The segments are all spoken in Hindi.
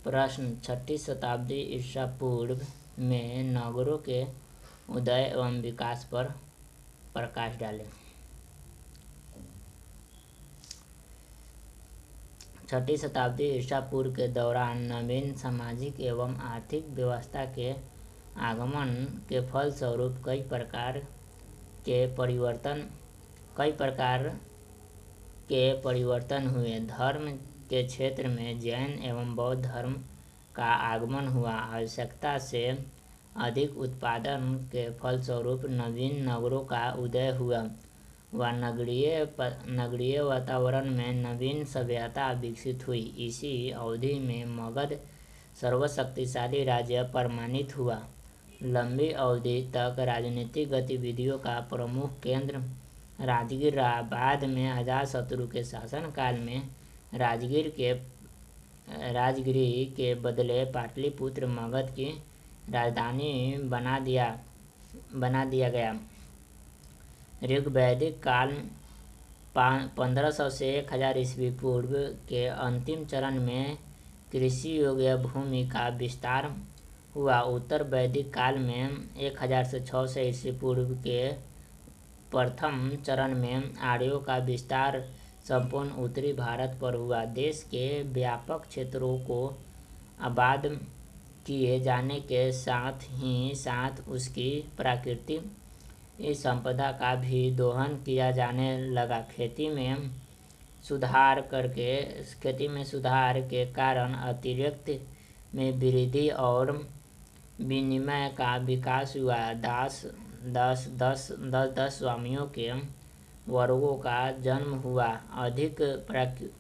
प्रश्न, 6ठी शताब्दी ईसा पूर्व में नगरों के उदय एवं विकास पर प्रकाश डालें। 6ठी शताब्दी ईसा पूर्व के दौरान नवीन सामाजिक एवं आर्थिक व्यवस्था के आगमन के फलस्वरूप कई प्रकार के परिवर्तन हुए। धर्म के क्षेत्र में जैन एवं बौद्ध धर्म का आगमन हुआ। आवश्यकता से अधिक उत्पादन के फलस्वरूप नवीन नगरों का उदय हुआ व नगरीय वातावरण में नवीन सभ्यता विकसित हुई। इसी अवधि में मगध सर्वशक्तिशाली राज्य प्रमाणित हुआ। लंबी अवधि तक राजनीतिक गतिविधियों का प्रमुख केंद्र राजगीर रहा। बाद में अजातशत्रु के शासनकाल में राजगिरी के बदले पाटलिपुत्र मगध की राजधानी बना दिया गया। ऋग्वैदिक काल 1500 से 1000 ईस्वी पूर्व के अंतिम चरण में कृषि योग्य भूमि का विस्तार हुआ। उत्तर वैदिक काल में 1000 से 600 ईस्वी पूर्व के प्रथम चरण में आर्यों का विस्तार संपूर्ण उत्तरी भारत पर हुआ। देश के व्यापक क्षेत्रों को आबाद किए जाने के साथ ही साथ उसकी प्राकृतिक संपदा का भी दोहन किया जाने लगा। खेती में सुधार के कारण अतिरिक्त में वृद्धि और विनिमय का विकास हुआ। दस स्वामियों के वर्गों का जन्म हुआ। अधिक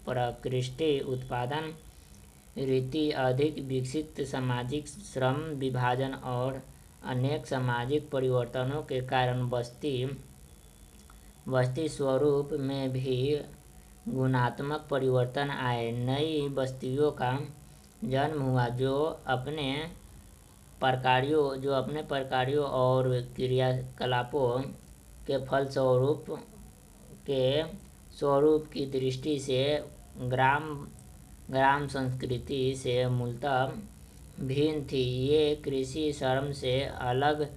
प्रकृष्ट उत्पादन रीति, अधिक विकसित सामाजिक श्रम विभाजन और अनेक सामाजिक परिवर्तनों के कारण बस्ती स्वरूप में भी गुणात्मक परिवर्तन आए। नई बस्तियों का जन्म हुआ जो अपने प्रकारों और क्रियाकलापों के स्वरूप की दृष्टि से ग्राम संस्कृति से मूलतः भिन्न थी। ये कृषि श्रम से अलग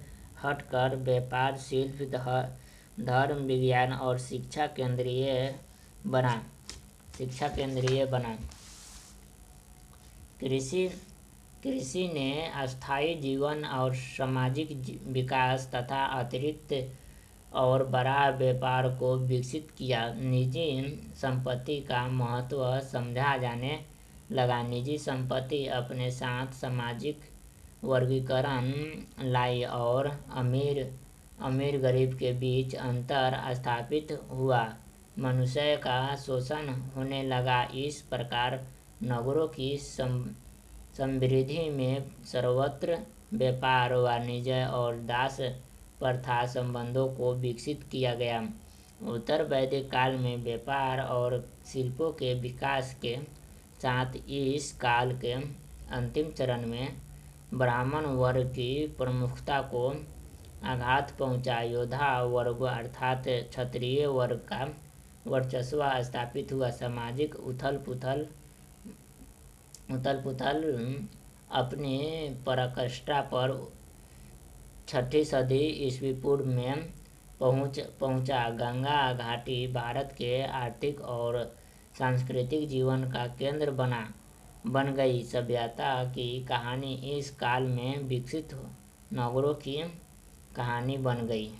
हटकर व्यापार, शिल्प, धर्म, विज्ञान और शिक्षा केंद्रीय बना। कृषि ने अस्थायी जीवन और सामाजिक विकास तथा अतिरिक्त और बड़ा व्यापार को विकसित किया। निजी संपत्ति का महत्व समझा जाने लगा। निजी संपत्ति अपने साथ सामाजिक वर्गीकरण लाई और अमीर गरीब के बीच अंतर स्थापित हुआ। मनुष्य का शोषण होने लगा। इस प्रकार नगरों की समृद्धि में सर्वत्र व्यापार, वाणिज्य और दास प्रथा संबंधों को विकसित किया गया। उत्तर वैदिक काल में व्यापार और शिल्पों के विकास के साथ इस काल के अंतिम चरण में ब्राह्मण वर्ग की प्रमुखता को आघात पहुंचा। योद्धा वर्ग अर्थात क्षत्रिय वर्ग का वर्चस्व स्थापित हुआ। सामाजिक उथल-पुथल अपनी पराकाष्ठा पर 6ठी सदी ईस्वी पूर्व में पहुंचा। गंगा घाटी भारत के आर्थिक और सांस्कृतिक जीवन का केंद्र बन गई। सभ्यता की कहानी इस काल में विकसित नगरों की कहानी बन गई।